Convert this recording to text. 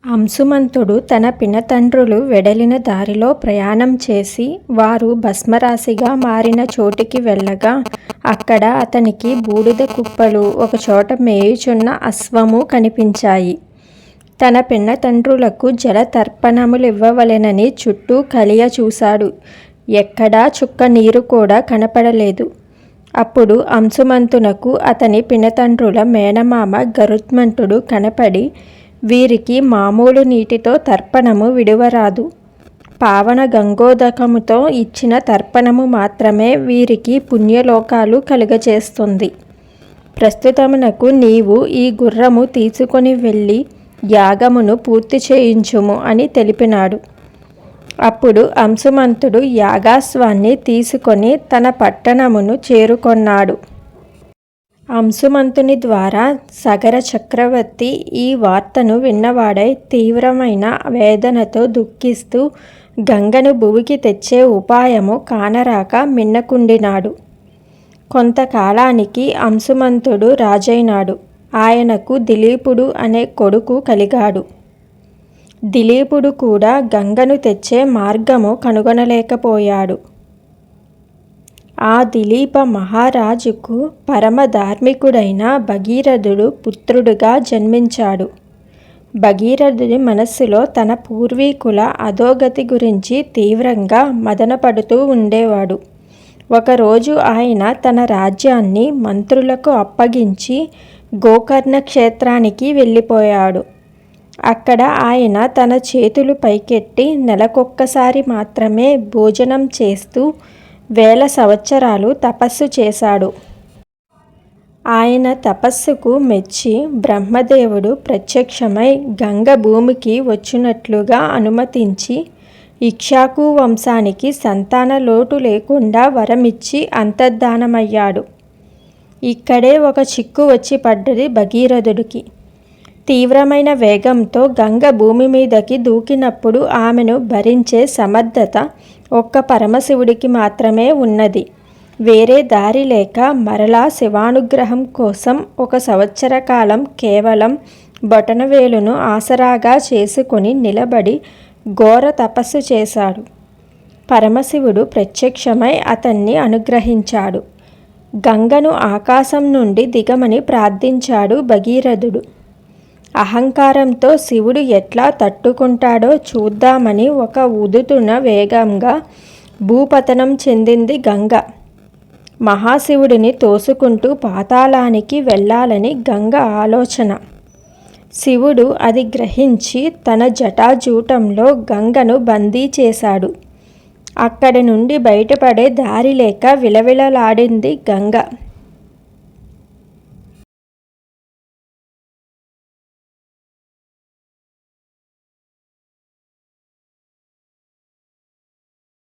అంశుమంతుడు తన పినతండ్రులు వెడలిన దారిలో ప్రయాణం చేసి వారు భస్మరాశిగా మారిన చోటికి వెళ్ళగా అక్కడ అతనికి బూడిద కుప్పలు ఒకచోట మేయుచున్న అశ్వము కనిపించాయి. తన పినతండ్రులకు జల తర్పణములివ్వవలెనని చుట్టూ కలియ చూశాడు. ఎక్కడా చుక్క నీరు కూడా కనపడలేదు. అప్పుడు అంశుమంతునకు అతని పినతండ్రుల మేనమామ గరుత్మంతుడు కనపడి, వీరికి మామూలు నీటితో తర్పణము విడువరాదు. పావన గంగోదకముతో ఇచ్చిన తర్పణము మాత్రమే వీరికి పుణ్యలోకాలు కలుగచేస్తుంది. ప్రస్తుతమునకు నీవు ఈ గుర్రము తీసుకొని వెళ్ళి యాగమును పూర్తి చేయించుము అని తెలిపినాడు. అప్పుడు అంశుమంతుడు యాగాశ్వాన్ని తీసుకొని తన పట్టణమును చేరుకొన్నాడు. అంశుమంతుని ద్వారా సగర చక్రవర్తి ఈ వార్తను విన్నవాడై తీవ్రమైన వేదనతో దుఃఖిస్తూ గంగను భువికి తెచ్చే ఉపాయము కానరాక మిన్నకుండినాడు. కొంతకాలానికి అంశుమంతుడు రాజైనాడు. ఆయనకు దిలీపుడు అనే కొడుకు కలిగాడు. దిలీపుడు కూడా గంగను తెచ్చే మార్గము కనుగొనలేకపోయాడు. ఆ దిలీప మహారాజుకు పరమధార్మికుడైన భగీరథుడు పుత్రుడుగా జన్మించాడు. భగీరథుడి మనస్సులో తన పూర్వీకుల అధోగతి గురించి తీవ్రంగా మదనపడుతూ ఉండేవాడు. ఒకరోజు ఆయన తన రాజ్యాన్ని మంత్రులకు అప్పగించి గోకర్ణ క్షేత్రానికి వెళ్ళిపోయాడు. అక్కడ ఆయన తన చేతులు పైకెత్తి నెలకొక్కసారి మాత్రమే భోజనం చేస్తూ వేల సంవత్సరాలు తపస్సు చేశాడు. ఆయన తపస్సుకు మెచ్చి బ్రహ్మదేవుడు ప్రత్యక్షమై గంగ భూమికి వచ్చినట్లుగా అనుమతించి ఇక్ష్వాకు వంశానికి సంతాన లోటు లేకుండా వరమిచ్చి అంతర్ధానమయ్యాడు. ఇక్కడే ఒక చిక్కు వచ్చి పడ్డది భగీరథుడికి. తీవ్రమైన వేగంతో గంగ భూమి మీదకి దూకినప్పుడు ఆమెను భరించే సమర్థత ఒక్క పరమశివుడికి మాత్రమే ఉన్నది. వేరే దారి లేక మరలా శివానుగ్రహం కోసం 1 సంవత్సర కాలం కేవలం బొటనవేలును ఆసరాగా చేసుకుని నిలబడి ఘోర తపస్సు చేశాడు. పరమశివుడు ప్రత్యక్షమై అతన్ని అనుగ్రహించాడు. గంగను ఆకాశం నుండి దిగమని ప్రార్థించాడు భగీరథుడు. అహంకారంతో శివుడు ఎట్లా తట్టుకుంటాడో చూద్దామని ఒక ఉదుటున వేగంగా భూపతనం చెందింది గంగ. మహాశివుడిని తోసుకుంటూ పాతాళానికి వెళ్ళాలని గంగ ఆలోచన. శివుడు అది గ్రహించి తన జటాజూటంలో గంగను బందీ చేశాడు. అక్కడి నుండి బయటపడే దారి లేక విలవిలలాడింది గంగ.